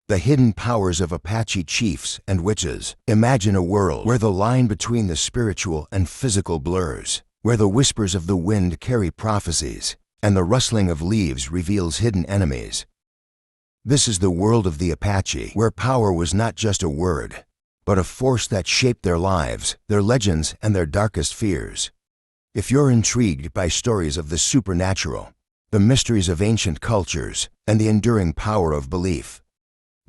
The hidden powers of Apache chiefs and witches. Imagine a world where the line between the spiritual and physical blurs, where the whispers of the wind carry prophecies, and the rustling of leaves reveals hidden enemies. This is the world of the Apache, where power was not just a word, but a force that shaped their lives, their legends, and their darkest fears. If you're intrigued by stories of the supernatural, the mysteries of ancient cultures, and the enduring power of belief,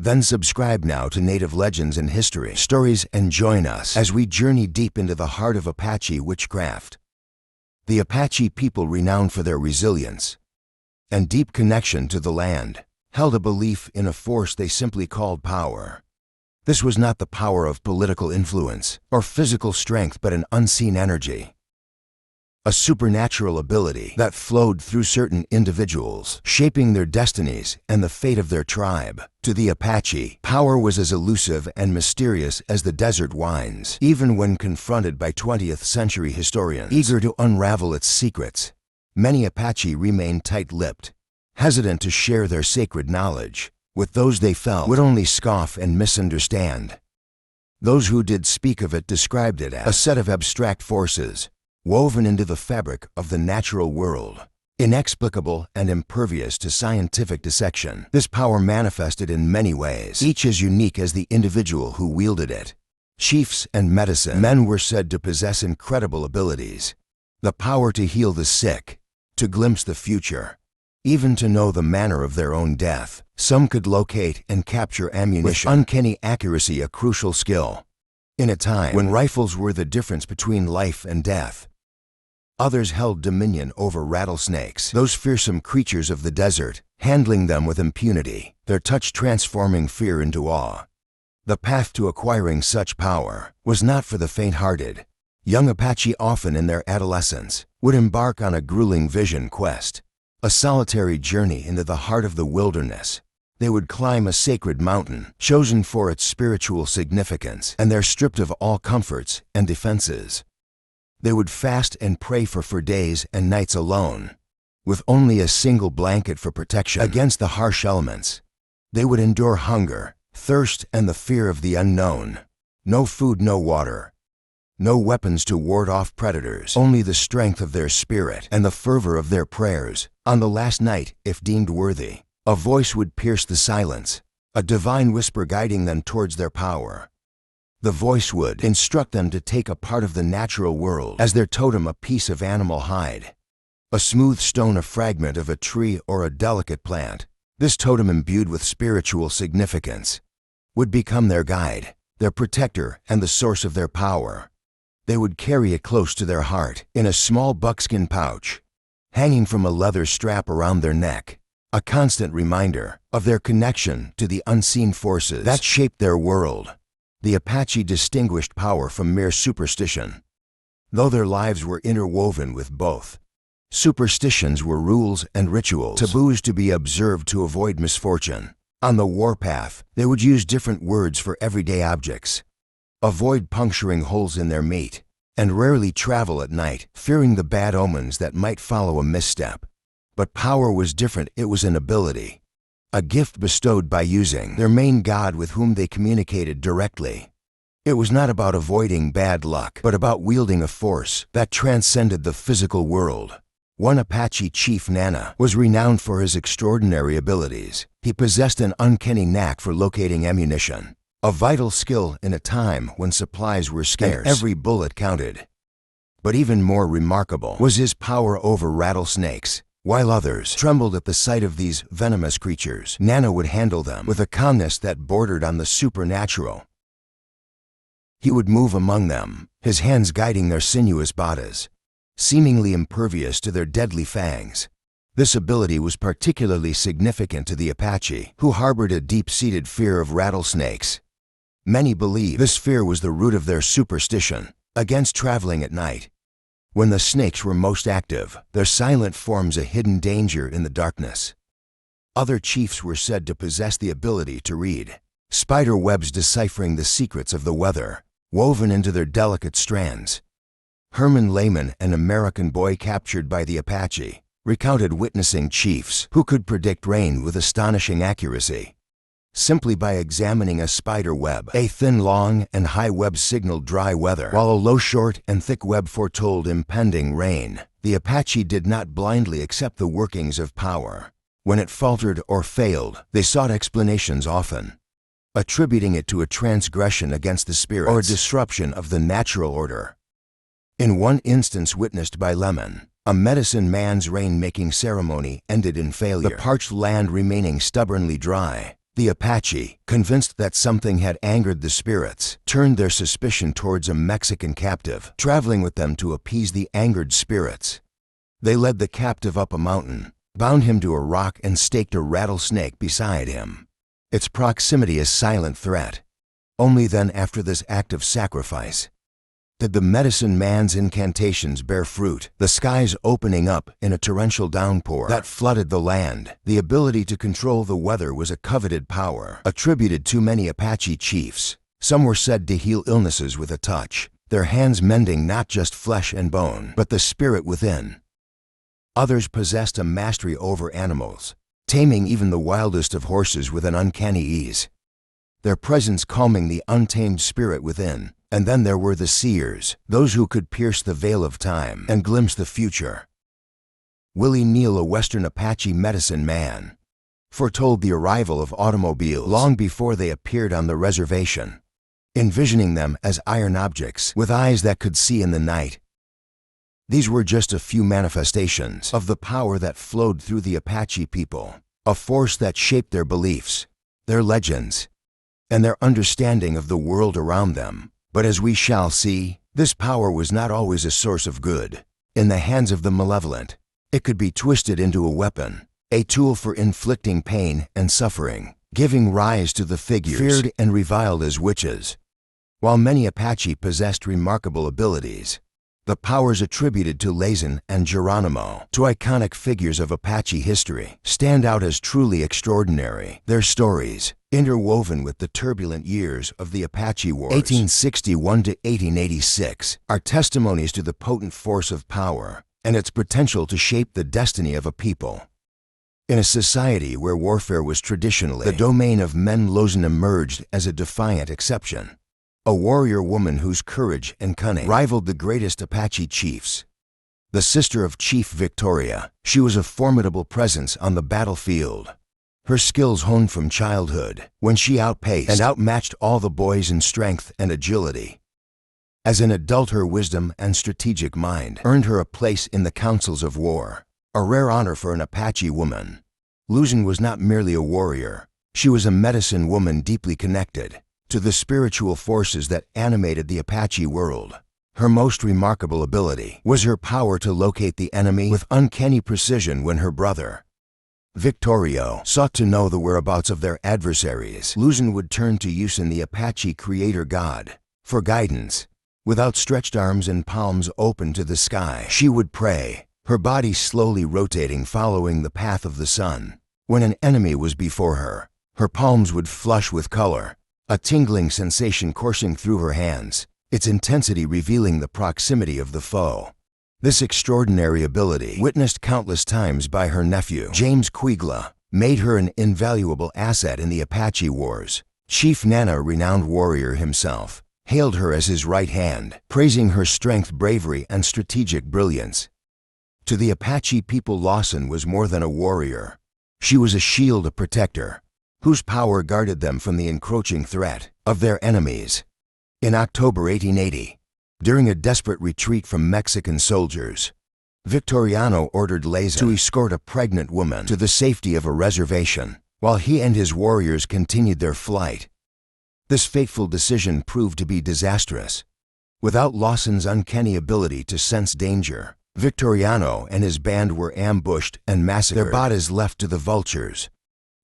then subscribe now to Native Legends and History Stories and join us as we journey deep into the heart of Apache witchcraft. The Apache people, renowned for their resilience and deep connection to the land, held a belief in a force they simply called power. This was not the power of political influence or physical strength, but an unseen energy, a supernatural ability that flowed through certain individuals, shaping their destinies and the fate of their tribe. To the Apache, power was as elusive and mysterious as the desert winds. Even when confronted by 20th century historians eager to unravel its secrets, many Apache remained tight-lipped, hesitant to share their sacred knowledge with those they felt would only scoff and misunderstand. Those who did speak of it described it as a set of abstract forces woven into the fabric of the natural world, inexplicable and impervious to scientific dissection. This power manifested in many ways, each as unique as the individual who wielded it. Chiefs and medicine men were said to possess incredible abilities, the power to heal the sick, to glimpse the future, even to know the manner of their own death. Some could locate and capture ammunition with uncanny accuracy, a crucial skill in a time when rifles were the difference between life and death. Others held dominion over rattlesnakes, those fearsome creatures of the desert, handling them with impunity, their touch transforming fear into awe. The path to acquiring such power was not for the faint-hearted. Young Apache, often in their adolescence, would embark on a grueling vision quest, a solitary journey into the heart of the wilderness. They would climb a sacred mountain, chosen for its spiritual significance, and they're stripped of all comforts and defenses. They would fast and pray for days and nights alone, with only a single blanket for protection against the harsh elements. They would endure hunger, thirst, and the fear of the unknown. No food, no water, no weapons to ward off predators, only the strength of their spirit and the fervor of their prayers. On the last night, if deemed worthy, a voice would pierce the silence, a divine whisper guiding them towards their power. The voice would instruct them to take a part of the natural world as their totem, a piece of animal hide, a smooth stone, a fragment of a tree, or a delicate plant. This totem, imbued with spiritual significance, would become their guide, their protector, and the source of their power. They would carry it close to their heart, in a small buckskin pouch, hanging from a leather strap around their neck, a constant reminder of their connection to the unseen forces that shaped their world. The Apache distinguished power from mere superstition. Though their lives were interwoven with both, superstitions were rules and rituals, taboos to be observed to avoid misfortune. On the warpath, they would use different words for everyday objects, avoid puncturing holes in their meat, and rarely travel at night, fearing the bad omens that might follow a misstep. But power was different. It was an ability, a gift bestowed by using their main god with whom they communicated directly. It was not about avoiding bad luck, but about wielding a force that transcended the physical world. One Apache chief, Nana, was renowned for his extraordinary abilities. He possessed an uncanny knack for locating ammunition, a vital skill in a time when supplies were scarce and every bullet counted. But even more remarkable was his power over rattlesnakes. While others trembled at the sight of these venomous creatures, Nana would handle them with a calmness that bordered on the supernatural. He would move among them, his hands guiding their sinuous bodies, seemingly impervious to their deadly fangs. This ability was particularly significant to the Apache, who harbored a deep-seated fear of rattlesnakes. Many believe this fear was the root of their superstition against traveling at night. When the snakes were most active, their silent forms a hidden danger in the darkness. Other chiefs were said to possess the ability to read spider webs, deciphering the secrets of the weather woven into their delicate strands. Herman Lehman, an American boy captured by the Apache, recounted witnessing chiefs who could predict rain with astonishing accuracy. simply by examining a spider web. A thin, long, and high web signaled dry weather, while a low, short, and thick web foretold impending rain. The Apache did not blindly accept the workings of power. When it faltered or failed, they sought explanations, often attributing it to a transgression against the spirits or a disruption of the natural order. In one instance witnessed by Lemon, a medicine man's rain-making ceremony ended in failure, the parched land remaining stubbornly dry. The Apache, convinced that something had angered the spirits, turned their suspicion towards a Mexican captive, traveling with them to appease the angered spirits. They led the captive up a mountain, bound him to a rock, and staked a rattlesnake beside him. Its proximity a silent threat. Only then, after this act of sacrifice, did the medicine man's incantations bear fruit, the skies opening up in a torrential downpour that flooded the land. The ability to control the weather was a coveted power, attributed to many Apache chiefs. Some were said to heal illnesses with a touch, their hands mending not just flesh and bone, but the spirit within. Others possessed a mastery over animals, taming even the wildest of horses with an uncanny ease, their presence calming the untamed spirit within. And then there were the seers, those who could pierce the veil of time and glimpse the future. Willie Neal, a Western Apache medicine man, foretold the arrival of automobiles long before they appeared on the reservation, envisioning them as iron objects with eyes that could see in the night. These were just a few manifestations of the power that flowed through the Apache people, a force that shaped their beliefs, their legends, and their understanding of the world around them. But as we shall see, this power was not always a source of good. In the hands of the malevolent, it could be twisted into a weapon, a tool for inflicting pain and suffering, giving rise to the figures feared and reviled as witches. While many Apache possessed remarkable abilities, the powers attributed to Lazen and Geronimo, two iconic figures of Apache history, stand out as truly extraordinary. Their stories, interwoven with the turbulent years of the Apache Wars, 1861 to 1886, are testimonies to the potent force of power and its potential to shape the destiny of a people. In a society where warfare was traditionally the domain of men, Lazen emerged as a defiant exception. A warrior woman whose courage and cunning rivaled the greatest Apache chiefs. The sister of Chief Victoria, she was a formidable presence on the battlefield. Her skills honed from childhood, when she outpaced and outmatched all the boys in strength and agility. As an adult, her wisdom and strategic mind earned her a place in the councils of war, a rare honor for an Apache woman. Lazen was not merely a warrior. She was a medicine woman deeply connected to the spiritual forces that animated the Apache world. Her most remarkable ability was her power to locate the enemy with uncanny precision. When her brother, Victorio, sought to know the whereabouts of their adversaries, Lazen would turn to use in the Apache creator god for guidance. With outstretched arms and palms open to the sky, she would pray, her body slowly rotating following the path of the sun. When an enemy was before her, her palms would flush with color, a tingling sensation coursing through her hands, its intensity revealing the proximity of the foe. This extraordinary ability, witnessed countless times by her nephew, James Quigla, made her an invaluable asset in the Apache Wars. Chief Nana, a renowned warrior himself, hailed her as his right hand, praising her strength, bravery, and strategic brilliance. To the Apache people, Lazen was more than a warrior. She was a shield, a protector, whose power guarded them from the encroaching threat of their enemies. In October 1880, during a desperate retreat from Mexican soldiers, Victoriano ordered Lazen to escort a pregnant woman to the safety of a reservation, while he and his warriors continued their flight. This fateful decision proved to be disastrous. Without Lazen's uncanny ability to sense danger, Victoriano and his band were ambushed and massacred, their bodies left to the vultures.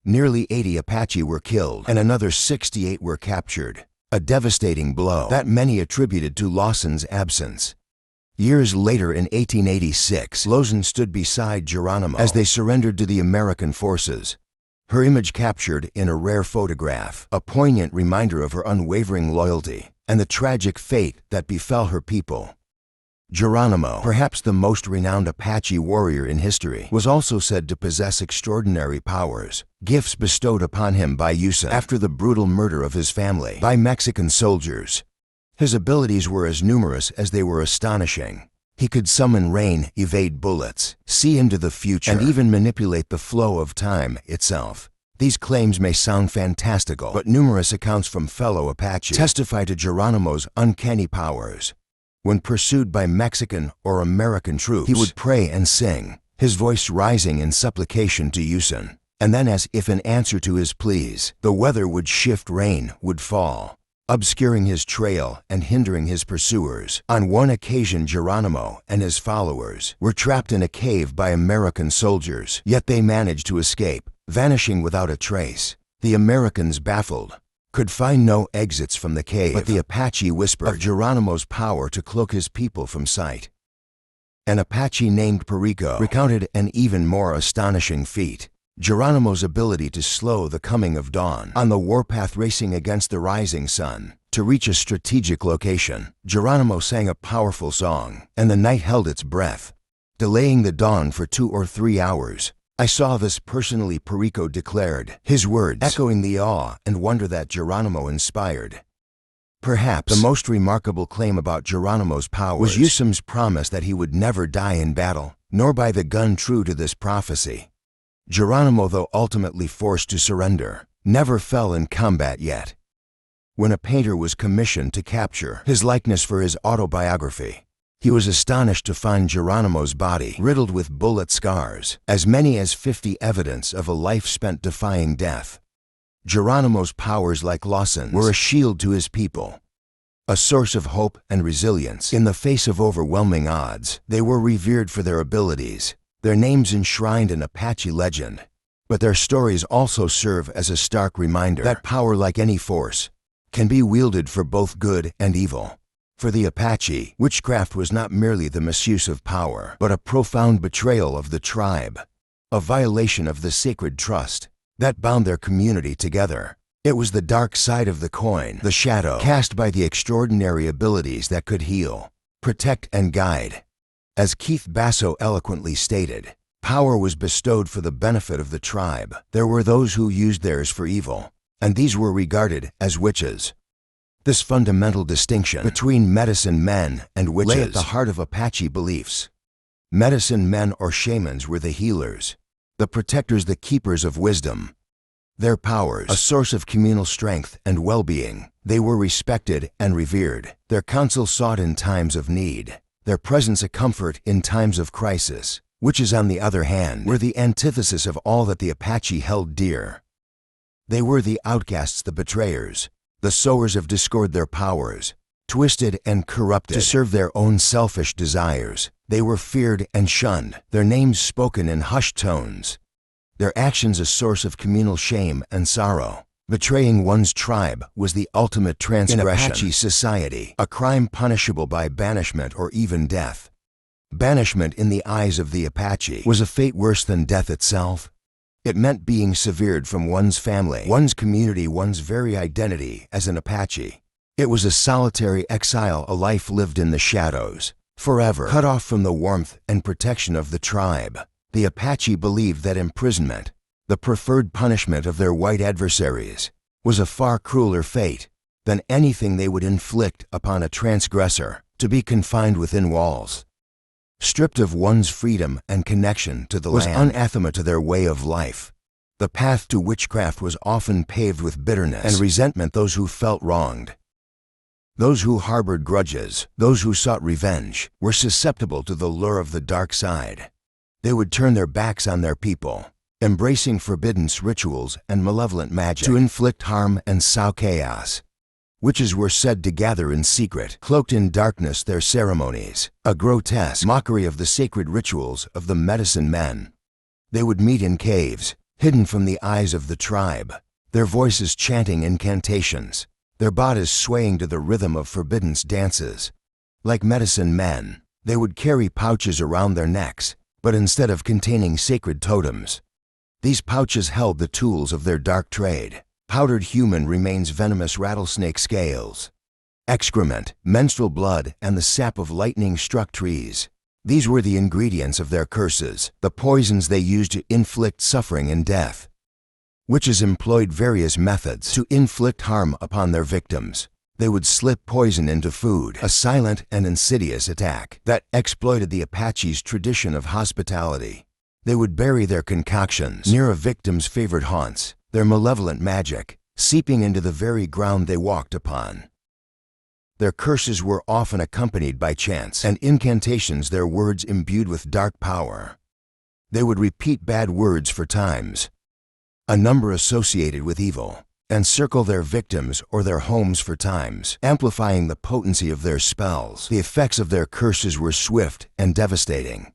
Nearly 80 Apache were killed and another 68 were captured, a devastating blow that many attributed to Lazen's absence. Years later, in 1886, Lazen stood beside Geronimo as they surrendered to the American forces. Her image captured in a rare photograph, a poignant reminder of her unwavering loyalty and the tragic fate that befell her people. Geronimo, perhaps the most renowned Apache warrior in history, was also said to possess extraordinary powers, gifts bestowed upon him by Usan after the brutal murder of his family by Mexican soldiers. His abilities were as numerous as they were astonishing. He could summon rain, evade bullets, see into the future, and even manipulate the flow of time itself. These claims may sound fantastical, but numerous accounts from fellow Apache testify to Geronimo's uncanny powers. When pursued by Mexican or American troops, he would pray and sing, his voice rising in supplication to Usan. And then, as if in answer to his pleas, the weather would shift, rain would fall, obscuring his trail and hindering his pursuers. On one occasion, Geronimo and his followers were trapped in a cave by American soldiers, yet they managed to escape, vanishing without a trace. The Americans, baffled, could find no exits from the cave, but the Apache whispered of Geronimo's power to cloak his people from sight. An Apache named Perico recounted an even more astonishing feat: Geronimo's ability to slow the coming of dawn on the warpath racing against the rising sun. To reach a strategic location, Geronimo sang a powerful song, and the night held its breath, delaying the dawn for 2 or 3 hours. "I saw this personally," Perico declared, his words echoing the awe and wonder that Geronimo inspired. Perhaps the most remarkable claim about Geronimo's powers was Usam's promise that he would never die in battle, nor by the gun. True to this prophecy, Geronimo, though ultimately forced to surrender, never fell in combat yet. When a painter was commissioned to capture his likeness for his autobiography, he was astonished to find Geronimo's body riddled with bullet scars, as many as 50, evidence of a life spent defying death. Geronimo's powers, like Lawson's, were a shield to his people, a source of hope and resilience. In the face of overwhelming odds, they were revered for their abilities, their names enshrined in Apache legend. But their stories also serve as a stark reminder that power, like any force, can be wielded for both good and evil. For the Apache, witchcraft was not merely the misuse of power, but a profound betrayal of the tribe, a violation of the sacred trust that bound their community together. It was the dark side of the coin, the shadow cast by the extraordinary abilities that could heal, protect, and guide. As Keith Basso eloquently stated, power was bestowed for the benefit of the tribe. There were those who used theirs for evil, and these were regarded as witches. This fundamental distinction between medicine men and witches lay at the heart of Apache beliefs. Medicine men, or shamans, were the healers, the protectors, the keepers of wisdom. Their powers, a source of communal strength and well-being. They were respected and revered, their counsel sought in times of need, their presence a comfort in times of crisis. Witches, on the other hand, were the antithesis of all that the Apache held dear. They were the outcasts, the betrayers, the sowers of discord. Their powers, twisted and corrupted to serve their own selfish desires. They were feared and shunned, their names spoken in hushed tones, their actions a source of communal shame and sorrow. Betraying one's tribe was the ultimate transgression. In Apache society, a crime punishable by banishment or even death. Banishment, in the eyes of the Apache, was a fate worse than death itself. It meant being severed from one's family, one's community, one's very identity as an Apache. It was a solitary exile, a life lived in the shadows, forever cut off from the warmth and protection of the tribe. The Apache believed that imprisonment, the preferred punishment of their white adversaries, was a far crueler fate than anything they would inflict upon a transgressor. To be confined within walls, stripped of one's freedom and connection to the land, was anathema to their way of life. The path to witchcraft was often paved with bitterness and resentment. Those who felt wronged, those who harbored grudges, those who sought revenge, were susceptible to the lure of the dark side. They would turn their backs on their people, embracing forbidden rituals and malevolent magic to inflict harm and sow chaos. Witches were said to gather in secret, cloaked in darkness, their ceremonies, a grotesque mockery of the sacred rituals of the medicine men. They would meet in caves, hidden from the eyes of the tribe, their voices chanting incantations, their bodies swaying to the rhythm of forbidden dances. Like medicine men, they would carry pouches around their necks, but instead of containing sacred totems, these pouches held the tools of their dark trade: powdered human remains, venomous rattlesnake scales, excrement, menstrual blood, and the sap of lightning-struck trees. These were the ingredients of their curses, the poisons they used to inflict suffering and death. Witches employed various methods to inflict harm upon their victims. They would slip poison into food, a silent and insidious attack that exploited the Apache's tradition of hospitality. They would bury their concoctions near a victim's favorite haunts, their malevolent magic seeping into the very ground they walked upon. Their curses were often accompanied by chants and incantations, their words imbued with dark power. They would repeat bad words for times, a number associated with evil, and circle their victims or their homes for times, amplifying the potency of their spells. The effects of their curses were swift and devastating.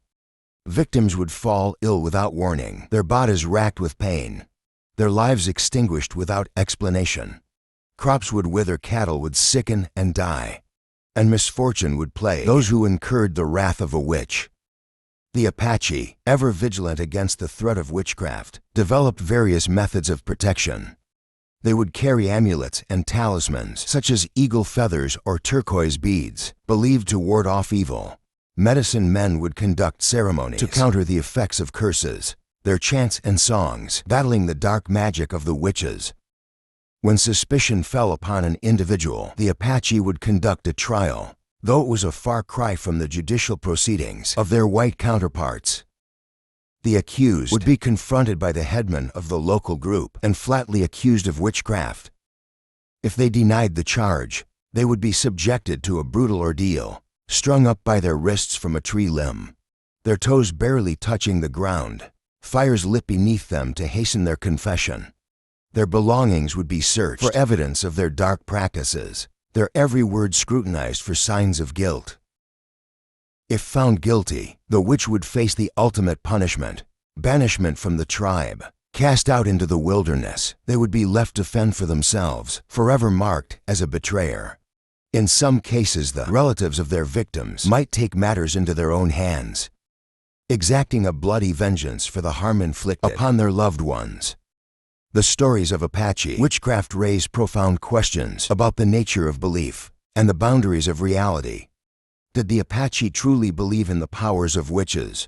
Victims would fall ill without warning, their bodies racked with pain, their lives extinguished without explanation. Crops would wither, cattle would sicken and die, and misfortune would plague those who incurred the wrath of a witch. The Apache, ever vigilant against the threat of witchcraft, developed various methods of protection. They would carry amulets and talismans, such as eagle feathers or turquoise beads, believed to ward off evil. Medicine men would conduct ceremonies to counter the effects of curses, their chants and songs battling the dark magic of the witches. When suspicion fell upon an individual, the Apache would conduct a trial, though it was a far cry from the judicial proceedings of their white counterparts. The accused would be confronted by the headman of the local group and flatly accused of witchcraft. If they denied the charge, they would be subjected to a brutal ordeal, strung up by their wrists from a tree limb, their toes barely touching the ground, fires lit beneath them to hasten their confession. Their belongings would be searched for evidence of their dark practices, their every word scrutinized for signs of guilt. If found guilty, the witch would face the ultimate punishment, banishment from the tribe. Cast out into the wilderness, they would be left to fend for themselves, forever marked as a betrayer. In some cases, the relatives of their victims might take matters into their own hands, exacting a bloody vengeance for the harm inflicted upon their loved ones. The stories of Apache witchcraft raise profound questions about the nature of belief and the boundaries of reality. Did the Apache truly believe in the powers of witches?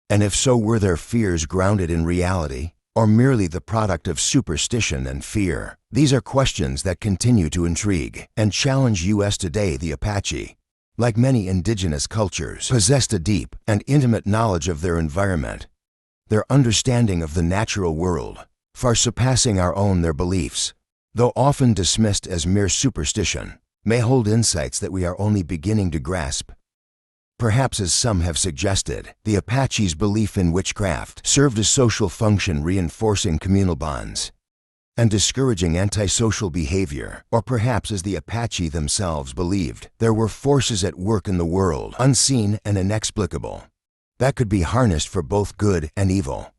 And if so, were their fears grounded in reality, or merely the product of superstition and fear? These are questions that continue to intrigue and challenge us today. The Apache, like many indigenous cultures, possessed a deep and intimate knowledge of their environment. Their understanding of the natural world, far surpassing our own, their beliefs, though often dismissed as mere superstition, may hold insights that we are only beginning to grasp. Perhaps, as some have suggested, the Apache's belief in witchcraft served a social function, reinforcing communal bonds and discouraging antisocial behavior. Or perhaps, as the Apache themselves believed, there were forces at work in the world, unseen and inexplicable, that could be harnessed for both good and evil.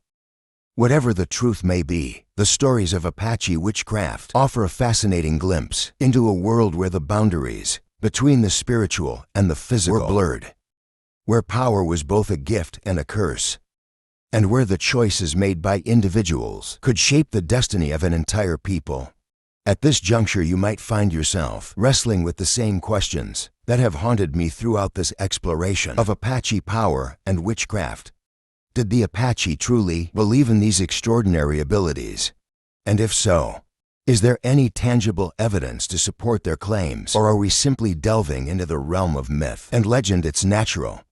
Whatever the truth may be, the stories of Apache witchcraft offer a fascinating glimpse into a world where the boundaries between the spiritual and the physical were blurred, where power was both a gift and a curse, and where the choices made by individuals could shape the destiny of an entire people. At this juncture, you might find yourself wrestling with the same questions that have haunted me throughout this exploration of Apache power and witchcraft. Did the Apache truly believe in these extraordinary abilities? And if so, is there any tangible evidence to support their claims, or are we simply delving into the realm of myth and legend? It's natural,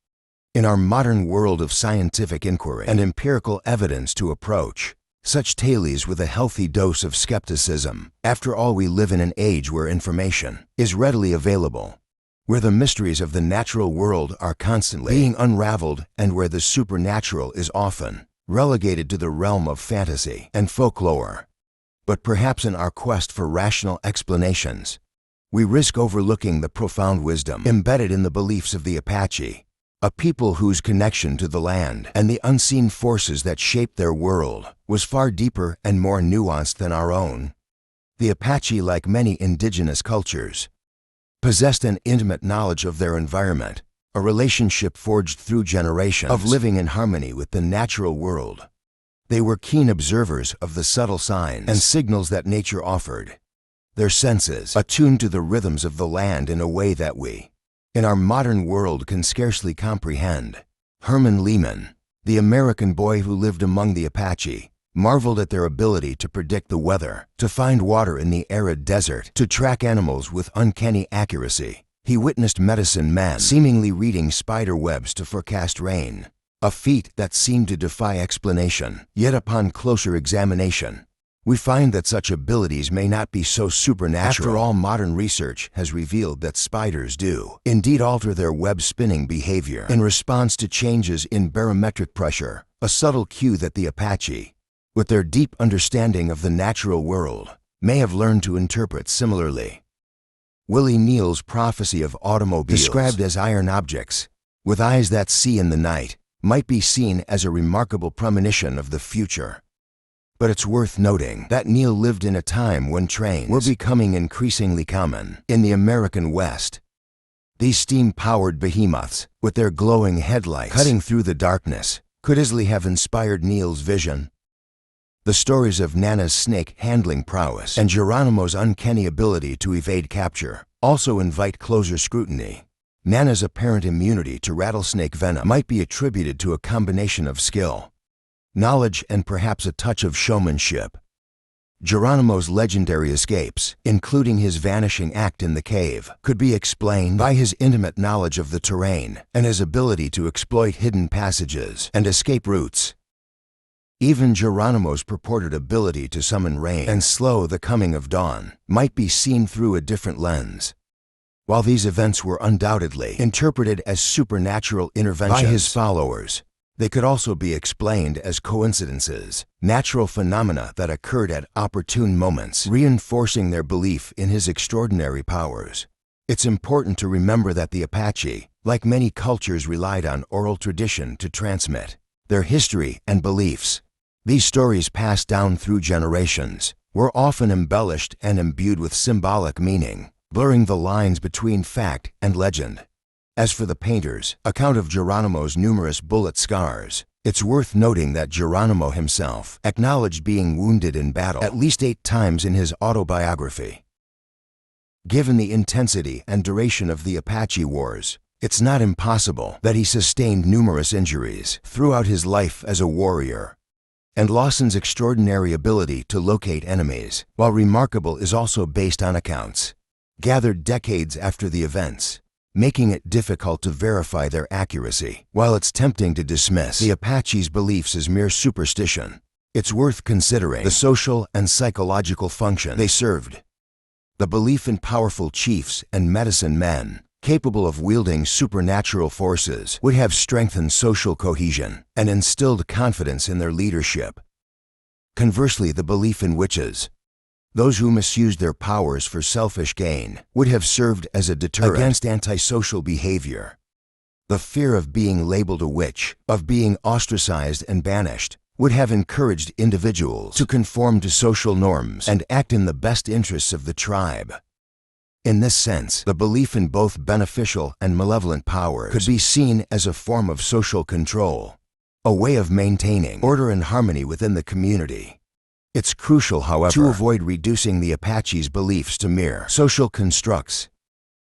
in our modern world of scientific inquiry and empirical evidence, to approach such tales with a healthy dose of skepticism. After all, we live in an age where information is readily available, where the mysteries of the natural world are constantly being unraveled, and where the supernatural is often relegated to the realm of fantasy and folklore. But perhaps in our quest for rational explanations, we risk overlooking the profound wisdom embedded in the beliefs of the Apache, a people whose connection to the land and the unseen forces that shaped their world was far deeper and more nuanced than our own. The Apache, like many indigenous cultures, possessed an intimate knowledge of their environment, a relationship forged through generations of living in harmony with the natural world. They were keen observers of the subtle signs and signals that nature offered, their senses attuned to the rhythms of the land in a way that we, in our modern world, can scarcely comprehend. Herman Lehman, the American boy who lived among the Apache, marveled at their ability to predict the weather, to find water in the arid desert, to track animals with uncanny accuracy. He witnessed medicine men seemingly reading spider webs to forecast rain, a feat that seemed to defy explanation. Yet upon closer examination, we find that such abilities may not be so supernatural. After all, modern research has revealed that spiders do indeed alter their web-spinning behavior in response to changes in barometric pressure, a subtle cue that the Apache, with their deep understanding of the natural world, may have learned to interpret similarly. Willie Neal's prophecy of automobiles, described as iron objects with eyes that see in the night, might be seen as a remarkable premonition of the future. But it's worth noting that Neal lived in a time when trains were becoming increasingly common in the American West. These steam-powered behemoths, with their glowing headlights cutting through the darkness, could easily have inspired Neal's vision. The stories of Nana's snake-handling prowess and Geronimo's uncanny ability to evade capture also invite closer scrutiny. Nana's apparent immunity to rattlesnake venom might be attributed to a combination of skill, knowledge, and perhaps a touch of showmanship. Geronimo's legendary escapes, including his vanishing act in the cave, could be explained by his intimate knowledge of the terrain and his ability to exploit hidden passages and escape routes. Even Geronimo's purported ability to summon rain and slow the coming of dawn might be seen through a different lens. While these events were undoubtedly interpreted as supernatural interventions by his followers, they could also be explained as coincidences, natural phenomena that occurred at opportune moments, reinforcing their belief in his extraordinary powers. It's important to remember that the Apache, like many cultures, relied on oral tradition to transmit their history and beliefs. These stories, passed down through generations, were often embellished and imbued with symbolic meaning, blurring the lines between fact and legend. As for the painter's account of Geronimo's numerous bullet scars, it's worth noting that Geronimo himself acknowledged being wounded in battle at least 8 times in his autobiography. Given the intensity and duration of the Apache Wars, it's not impossible that he sustained numerous injuries throughout his life as a warrior. And Lawson's extraordinary ability to locate enemies, while remarkable, is also based on accounts gathered decades after the events, making it difficult to verify their accuracy. While it's tempting to dismiss the Apache's beliefs as mere superstition, it's worth considering the social and psychological function they served. The belief in powerful chiefs and medicine men capable of wielding supernatural forces would have strengthened social cohesion and instilled confidence in their leadership. Conversely, the belief in witches, those who misused their powers for selfish gain, would have served as a deterrent against antisocial behavior. The fear of being labeled a witch, of being ostracized and banished, would have encouraged individuals to conform to social norms and act in the best interests of the tribe. In this sense, the belief in both beneficial and malevolent powers could be seen as a form of social control, a way of maintaining order and harmony within the community. It's crucial, however, to avoid reducing the Apache's beliefs to mere social constructs.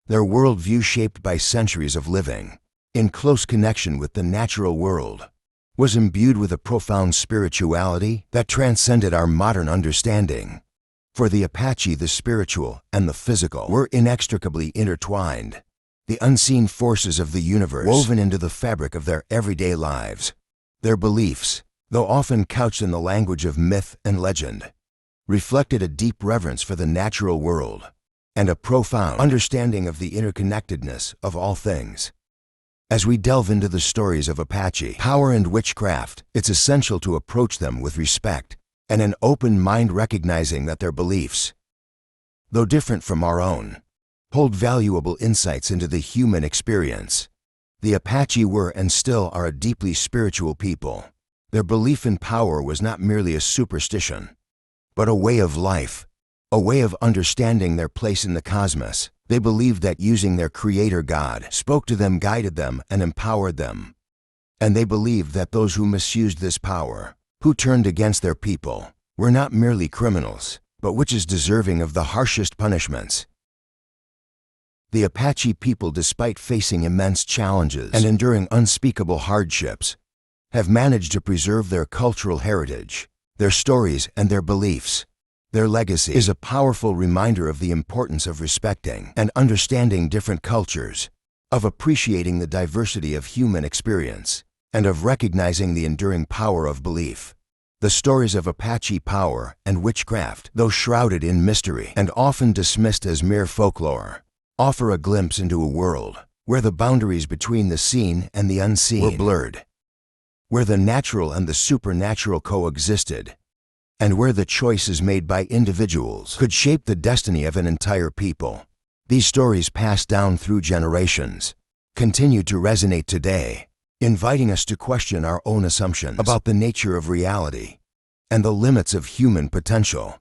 Their worldview, shaped by centuries of living in close connection with the natural world, was imbued with a profound spirituality that transcended our modern understanding. For the Apache, the spiritual and the physical were inextricably intertwined, the unseen forces of the universe woven into the fabric of their everyday lives. Their beliefs, though often couched in the language of myth and legend, reflected a deep reverence for the natural world and a profound understanding of the interconnectedness of all things. As we delve into the stories of Apache power and witchcraft, it's essential to approach them with respect and an open mind, recognizing that their beliefs, though different from our own, hold valuable insights into the human experience. The Apache were and still are a deeply spiritual people. Their belief in power was not merely a superstition, but a way of life, a way of understanding their place in the cosmos. They believed that using their creator God spoke to them, guided them, and empowered them. And they believed that those who misused this power, who turned against their people, were not merely criminals, but which is deserving of the harshest punishments. The Apache people, despite facing immense challenges and enduring unspeakable hardships, have managed to preserve their cultural heritage, their stories, and their beliefs. Their legacy is a powerful reminder of the importance of respecting and understanding different cultures, of appreciating the diversity of human experience, and of recognizing the enduring power of belief. The stories of Apache power and witchcraft, though shrouded in mystery and often dismissed as mere folklore, offer a glimpse into a world where the boundaries between the seen and the unseen were blurred, where the natural and the supernatural coexisted, and where the choices made by individuals could shape the destiny of an entire people. These stories, passed down through generations, continue to resonate today, inviting us to question our own assumptions about the nature of reality and the limits of human potential.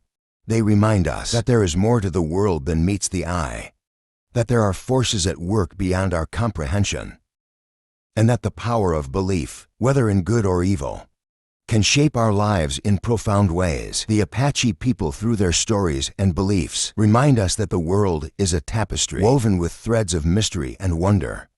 They remind us that there is more to the world than meets the eye, that there are forces at work beyond our comprehension, and that the power of belief, whether in good or evil, can shape our lives in profound ways. The Apache people, through their stories and beliefs, remind us that the world is a tapestry woven with threads of mystery and wonder.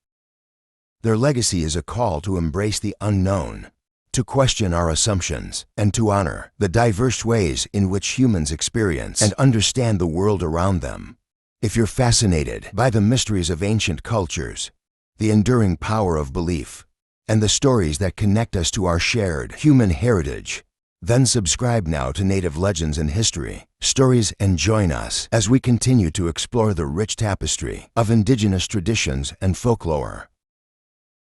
Their legacy is a call to embrace the unknown, to question our assumptions, and to honor the diverse ways in which humans experience and understand the world around them. If you're fascinated by the mysteries of ancient cultures, the enduring power of belief, and the stories that connect us to our shared human heritage, then subscribe now to Native Legends and History Stories and join us as we continue to explore the rich tapestry of Indigenous traditions and folklore.